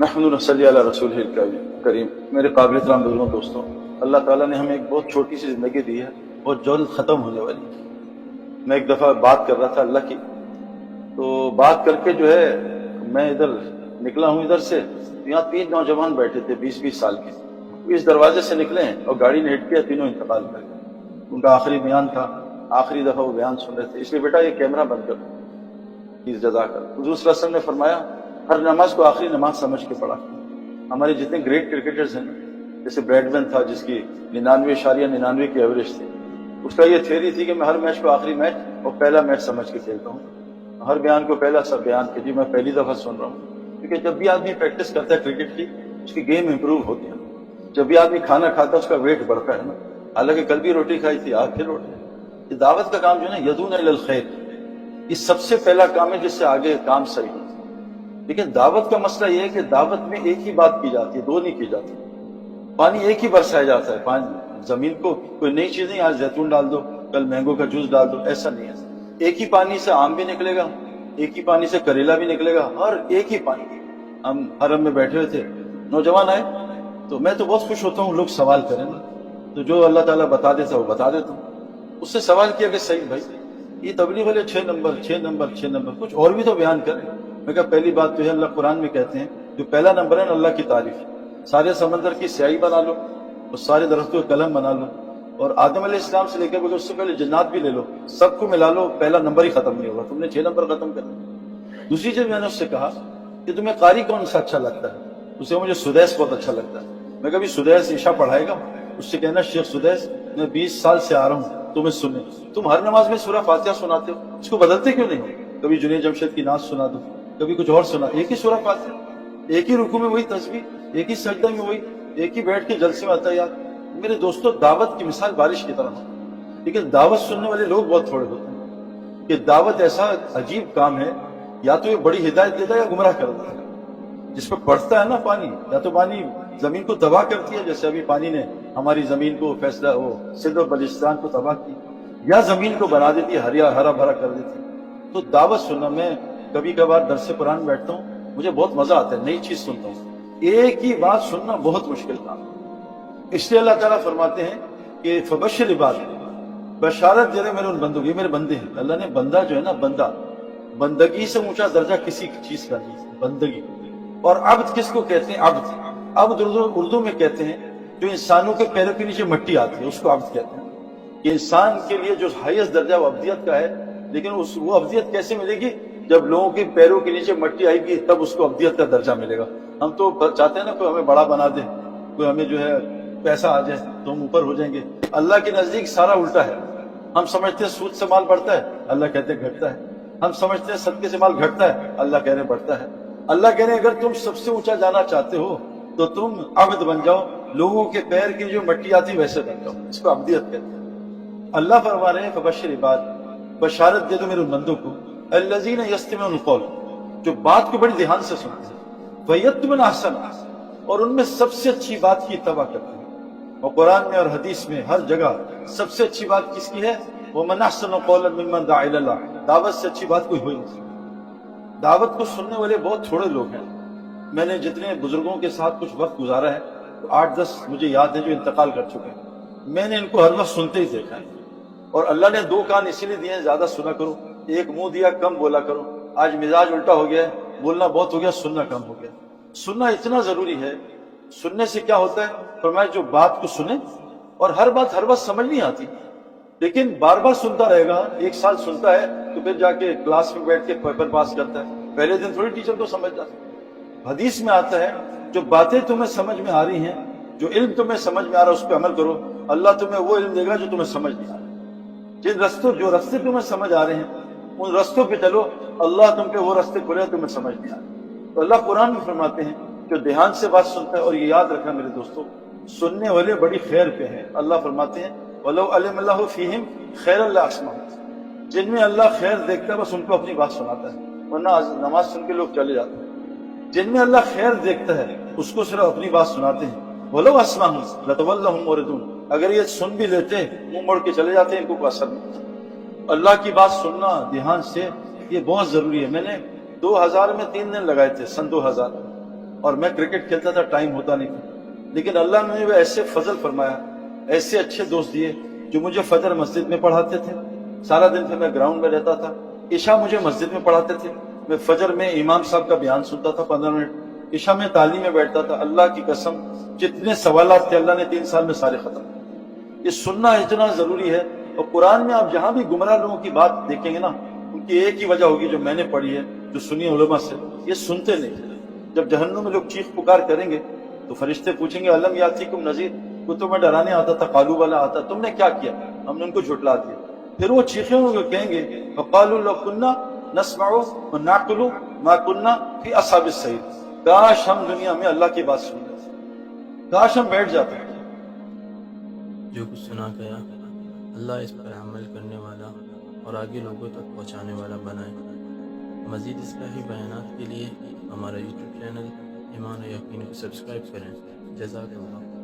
نحمد صلی علی رسول کریم. میرے قابل احترام بزرگوں دوستوں، اللہ تعالیٰ نے ہمیں ایک بہت چھوٹی سی زندگی دی ہے، بہت جلد ختم ہونے والی. میں ایک دفعہ بات کر رہا تھا اللہ کی، تو بات کر کے جو ہے میں ادھر نکلا ہوں ادھر سے، یہاں 3 نوجوان بیٹھے تھے 20-20 سال کے. اس دروازے سے نکلے ہیں اور گاڑی نے ہٹ کیا، تینوں انتقال کر گئے. ان کا آخری بیان تھا، آخری دفعہ وہ بیان سن رہے تھے. اس لیے بیٹا یہ کیمرہ بند کر پلیز، جزاک اللہ. حضور صلی اللہ علیہ وسلم نے فرمایا ہر نماز کو آخری نماز سمجھ کے پڑھا. ہمارے جتنے گریٹ کرکٹرز ہیں، جیسے بریڈ مین تھا جس کی 99.99 کی ایوریج تھی، اس کا یہ تھیوری تھی کہ میں ہر میچ کو آخری میچ اور پہلا میچ سمجھ کے کھیلتا ہوں. ہر بیان کو پہلا سب بیان کہ جی میں پہلی دفعہ سن رہا ہوں. کیونکہ جب بھی آدمی پریکٹس کرتا ہے کرکٹ کی، اس کی گیم امپروو ہوتی ہے. جب بھی آدمی کھانا کھاتا ہے اس کا ویٹ بڑھتا ہے نا. حالانکہ کل بھی روٹی کھائی تھی، آج پھر روٹی. یہ دعوت کا کام جو ہے نا، یدون الی الخیر، یہ سب سے پہلا کام ہے جس سے آگے کام صحیح ہے. لیکن دعوت کا مسئلہ یہ ہے کہ دعوت میں ایک ہی بات کی جاتی ہے، 2 نہیں کی جاتی. پانی ایک ہی برسایا جاتا ہے. پانی زمین کو کوئی نئی چیز نہیں، آج زیتون ڈال دو، کل مینگو کا جوس ڈال دو، ایسا نہیں ہے. ایک ہی پانی سے آم بھی نکلے گا، ایک ہی پانی سے کریلا بھی نکلے گا، ہر ایک ہی پانی. ہم حرم میں بیٹھے ہوئے تھے، نوجوان آئے تو میں تو بہت خوش ہوتا ہوں لوگ سوال کریں نا، تو جو اللہ تعالیٰ بتا دیتا وہ بتا دیتا ہوں. اس سے سوال کیا کہ صحیح بھائی یہ تبلیغ والے 6 نمبر کچھ اور بھی تو بیان کریں. میں کہا پہلی بات تو ہے اللہ قرآن میں کہتے ہیں جو پہلا نمبر ہے اللہ کی تعریف. سارے سمندر کی سیاہی بنا لو اور سارے درختوں کا قلم بنا لو، اور آدم علیہ السلام سے لے کے بولے اس سے پہلے جنات بھی لے لو، سب کو ملا لو، پہلا نمبر ہی ختم نہیں ہوگا. تم نے 6 نمبر ختم کر دیا. دوسری چیز میں نے اس سے کہا کہ تمہیں قاری کون سا اچھا لگتا ہے؟ اسے مجھے سدیس بہت اچھا لگتا ہے. میں کبھی سدیس عشاء پڑھائے گا، اس سے کہنا شیخ سدیس میں 20 سال سے آ رہا ہوں تمہیں سنیں، تم ہر نماز میں سورہ فاتحہ سناتے ہو، اس کو بدلتے کیوں نہیں ہو؟ کبھی جنید جمشید کی نعت سنا دو، کبھی کچھ اور سنا. ایک ہی سورہ فاتحہ، ایک ہی رکوع میں وہی تسبیح، ایک ہی سجدہ میں وہی، ایک ہی بیٹھ کے جلسے میں آتا. یاد میرے دوستوں، دعوت کی مثال بارش کی طرح ہو، لیکن دعوت سننے والے لوگ بہت تھوڑے ہوتے ہیں. کہ دعوت ایسا عجیب کام ہے، یا تو یہ بڑی ہدایت دیتا ہے یا گمراہ کر دیتا ہے. جس پہ پڑتا ہے نا پانی، یا تو پانی زمین کو تباہ کرتی ہے، جیسے ابھی پانی نے ہماری زمین کو فیصلہ سندھ و بلوچستان کو تباہ کی، یا زمین کو بنا دیتی ہے، ہرا بھرا کر دیتی ہے. تو دعوت سننا، میں کبھی کبھار درس قرآن بیٹھتا ہوں، مجھے بہت مزہ آتا ہے، نئی چیز سنتا ہوں. ایک ہی بات سننا بہت مشکل کام ہے. اس لیے اللہ تعالیٰ فرماتے ہیں کہ فبشر عباد، بشارت دے رہے میرے ان بندوں، یہ میرے بندے ہیں. اللہ نے بندہ جو ہے نا، بندگی سے اونچا درجہ کسی چیز کا نہیں، بندگی. اور عبد کس کو کہتے ہیں؟ عبد اردو میں کہتے ہیں جو انسانوں کے پیروں کے نیچے مٹی آتی ہے، اس کو عبد کہتے ہیں. کہ انسان کے لیے جو ہائیسٹ درجہ وہ عبدیت کا ہے. لیکن وہ عبدیت کیسے ملے گی؟ جب لوگوں کے پیروں کے نیچے مٹی آئے گی تب اس کو عبدیت کا درجہ ملے گا. ہم تو چاہتے ہیں نا کوئی ہمیں بڑا بنا دے، کوئی ہمیں جو ہے پیسہ آ جائے تو ہم اوپر ہو جائیں گے. اللہ کے نزدیک سارا الٹا ہے. ہم سمجھتے ہیں سود سے مال بڑھتا ہے، اللہ کہتے ہیں گھٹتا ہے. ہم سمجھتے ہیں صدقے سے مال گھٹتا ہے، اللہ کہہ رہے ہیں بڑھتا ہے. اللہ کہہ رہے ہیں اگر تم سب سے اونچا جانا چاہتے ہو تو تم عبد بن جاؤ، لوگوں کے پیر کی جو مٹی آتی ویسے بن جاؤ. اس کو عبدیت کہتے ہیں. اللہ فرما رہے ہیں فبشر عباد، بشارت دے دو میرے ان بندوں کو، الذین یستمعون القول، جو بات کو بڑی دھیان سے سنتے ہیں، فیتبعون احسنہ، اور ان میں سب سے اچھی بات کی اتباع کرتے ہیں. اور قرآن میں اور حدیث میں ہر جگہ سب سے اچھی بات کس کی ہے؟ وَمَنْ أَحْسَنُ قَوْلًا مِمَّنْ دَعَا إِلَى اللَّهِ. دعوت سے اچھی بات کوئی ہوئی نہیں. دعوت کو سننے والے بہت تھوڑے لوگ ہیں. میں نے جتنے بزرگوں کے ساتھ کچھ وقت گزارا ہے، 8-10 مجھے یاد ہے جو انتقال کر چکے ہیں. میں نے ان کو ہر وقت سنتے ہی دیکھا ہے. اور اللہ نے 2 کان اسی لیے دیے ہیں زیادہ سنا کرو، ایک منہ دیا کم بولا کرو. آج مزاج الٹا ہو گیا ہے، بولنا بہت ہو گیا، سننا کم ہو گیا. سننا اتنا ضروری ہے. سننے سے کیا ہوتا ہے؟ فرمایا جو بات کو سنے، اور ہر بات ہر وقت سمجھ نہیں آتی، لیکن بار بار سنتا رہے گا. 1 سال سنتا ہے تو پھر جا کے کلاس میں بیٹھ کے پیپر پاس کرتا ہے. پہلے دن تھوڑی ٹیچر کو سمجھ جاتا ہے. حدیث میں آتا ہے جو باتیں تمہیں سمجھ میں آ رہی ہیں، جو علم تمہیں سمجھ میں آ رہا ہے اس پہ عمل کرو، اللہ تمہیں وہ علم دے گا جو تمہیں سمجھ نہیں آ رہا. جو رستے تمہیں سمجھ آ رہے ہیں ان رستوں پہ چلو، اللہ تم پہ وہ رستے کھولے تمہیں سمجھ نہیں آ رہے. تو اللہ قرآن میں فرماتے ہیں جو دھیان سے بات سنتا ہے. اور یہ یاد رکھنا میرے دوستوں، سننے والے بڑی خیر پہ ہیں. اللہ فرماتے ہیں وَلَوْ عَلِمَ اللَّهُ فِيهِمْ خَيْرًا لَأَسْمَعَهُمْ، جن میں اللہ خیر دیکھتا ہے بس ان کو اپنی بات سناتا ہے، ورنہ نماز سن کے لوگ چلے جاتے ہیں. جن میں اللہ خیر دیکھتا ہے اس کو صرف اپنی بات سناتے ہیں. وَلَوْ أَسْمَعُهُمْ لَتَوَلَّوْا هُمْ مُعْرِضُونَ، اگر یہ سن بھی لیتے منہ موڑ کے چلے جاتے ہیں، ان کو کوئی اثر نہیں. اللہ کی بات سننا دھیان سے یہ بہت ضروری ہے. میں نے 2000 میں 3 دن لگائے تھے، سن 2000 اور میں کرکٹ کھیلتا تھا, ٹائم ہوتا نہیں تھا, لیکن اللہ نے مجھے ایسے فضل فرمایا, ایسے اچھے دوست دیے جو مجھے فجر مسجد میں پڑھاتے تھے. سارا دن پھر میں گراؤنڈ میں رہتا تھا, عشاء مجھے مسجد میں پڑھاتے تھے, میں فجر میں امام صاحب کا بیان سنتا تھا 15 منٹ, عشاء میں تعلیم میں بیٹھتا تھا. اللہ کی قسم جتنے سوالات تھے اللہ نے 3 سال میں سارے ختم. یہ سننا اتنا ضروری ہے. اور قرآن میں آپ جہاں بھی گمراہ لوگوں کی بات دیکھیں گے نا, ان کی ایک ہی وجہ ہوگی جو میں نے پڑھی ہے, جو سنی علماء سے, یہ سنتے نہیں. جب جہنم میں لوگ چیخ پکار کریں گے تو فرشتے پوچھیں گے الم یاتیکم نذیر, کو تمہیں ڈرانے آتا تھا, قالوا بلا آتا, تم نے کیا کیا؟ ہم نے ان کو جھٹلا دیا. پھر وہ چیخیں گے, کہیں گے فقالوا لو كنا نسمع ونعقل ما كنا في اصحاب السعیر, کاش ہم دنیا میں اللہ کی بات سن لیتے, کاش ہم بیٹھ جاتے. جو کچھ سنا گیا اللہ اس پر عمل کرنے والا اور آگے لوگوں تک پہنچانے والا بنائے. مزید اصلاحی بیانات کے لیے ہمارا یوٹیوب چینل ایمان و یقین کو سبسکرائب کریں. جزاک اللہ.